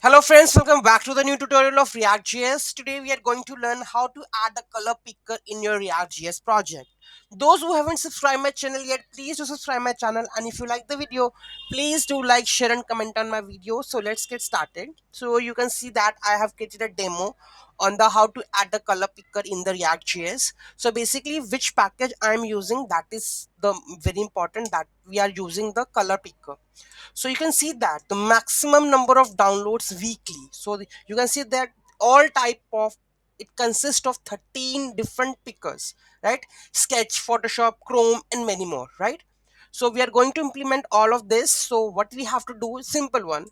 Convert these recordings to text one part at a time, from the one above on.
Hello friends, welcome back to the new tutorial of ReactJS. Today we are going to learn how to add a color picker in your ReactJS project. Those who haven't subscribed my channel yet, please do subscribe my channel, and if you like the video, please do like, share and comment on my video. So let's get started. So you can see that I have created a demo on the how to add the color picker in the ReactJS. So basically which package I am using, that is the very important, that we are using the color picker. So you can see that the maximum number of downloads weekly. So you can see that all type of, it consists of 13 different pickers, right? Sketch, Photoshop, Chrome and many more, right? So we are going to implement all of this. So what we have to do is simple one.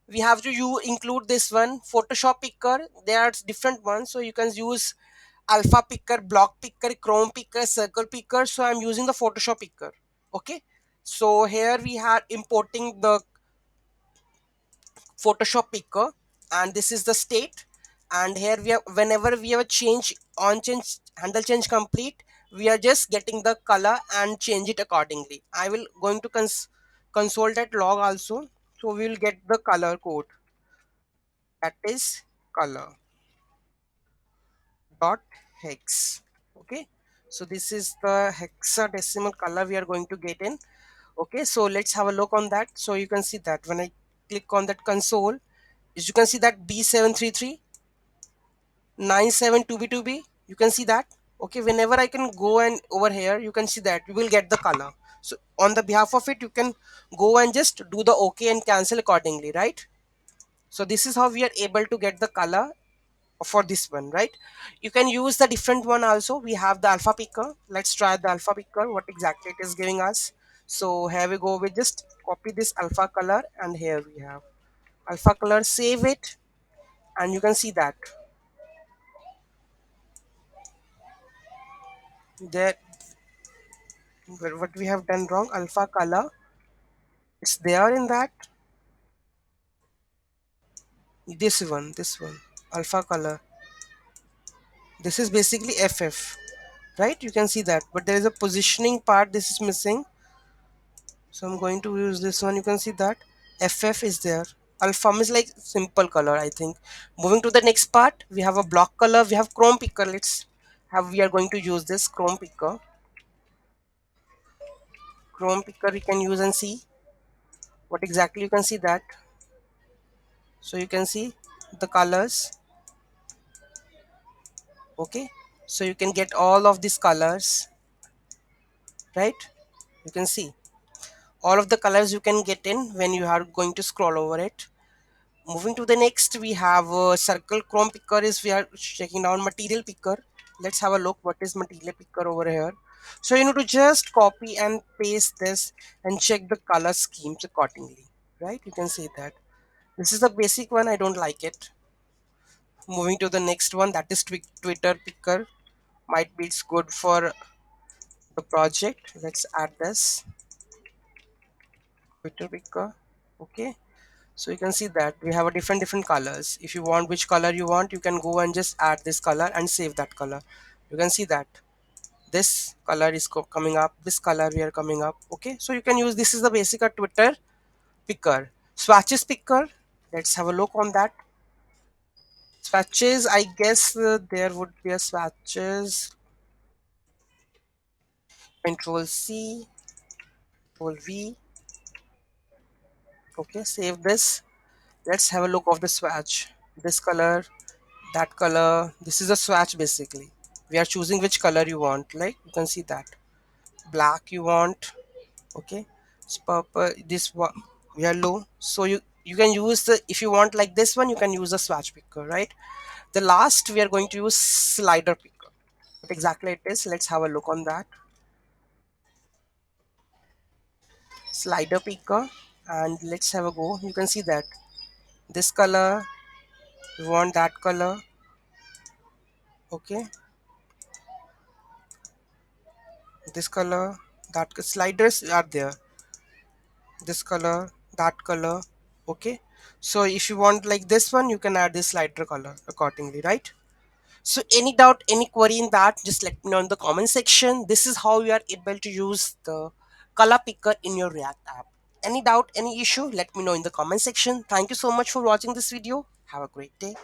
We have to include this one Photoshop picker. There are different ones, so you can use alpha picker, block picker, chrome picker, circle picker. So I'm using the Photoshop picker. Okay, so here we are importing the Photoshop picker, and this is the state. And here we have, whenever we have a change on change handle change complete, we are just getting the color and change it accordingly. I will going to console that log also. So we will get the color code, that is color dot hex. Okay, so this is the hexadecimal color we are going to get in. Okay, so let's have a look on that. So you can see that when I click on that console, as you can see that B733 972B2B, you can see that. Okay, whenever I can go and over here, you can see that you will get the color. So on the behalf of it, you can go and just do the OK and cancel accordingly, right? So this is how we are able to get the color for this one, right? You can use the different one also. We have the alpha picker. Let's try the alpha picker, what exactly it is giving us. So here we go, we just copy this alpha color, and here we have alpha color, save it, and you can see that there what we have done wrong. Alpha color is there in that, this one alpha color, this is basically ff, right? You can see that, but there is a positioning part, this is missing. So I'm going to use this one. You can see that ff is there. Alpha is like simple color, I think. Moving to the next part, we have a block color, we have chrome picker. Let's have, we are going to use this chrome picker. Chrome picker we can use and see what exactly, you can see that. So you can see the colors. Okay, so you can get all of these colors, right? You can see all of the colors you can get in when you are going to scroll over it. Moving to the next, we have a circle. Chrome picker is, we are checking down material picker. Let's have a look what is material picker over here. So you need to just copy and paste this and check the color schemes accordingly, right? You can see that this is the basic one, I don't like it. Moving to the next one, that is Twitter picker. Might be it's good for the project. Let's add this Twitter picker. Okay, so you can see that we have a different colors. If you want which color you want, you can go and just add this color and save that color. You can see that this color is coming up, this color we are coming up. Okay, so you can use, this is the basic Twitter picker. Swatches picker, let's have a look on that. Swatches, I guess there would be a swatches. Control C, Control V. Okay, save this. Let's have a look of the swatch. This color, that color, this is a swatch basically. We are choosing which color you want, like you can see that black you want. Okay, it's purple, this one yellow. So you can use the, if you want like this one, you can use a swatch picker, right? The last, we are going to use slider picker. What exactly it is, let's have a look on that. Slider picker, and let's have a go. You can see that this color, you want that color. Okay, this color, that sliders are there, this color, that color. Okay, so if you want like this one, you can add this slider color accordingly, right? So any doubt, any query in that, just let me know in the comment section. This is how you are able to use the color picker in your React app. Any doubt, any issue, let me know in the comment section. Thank you so much for watching this video. Have a great day.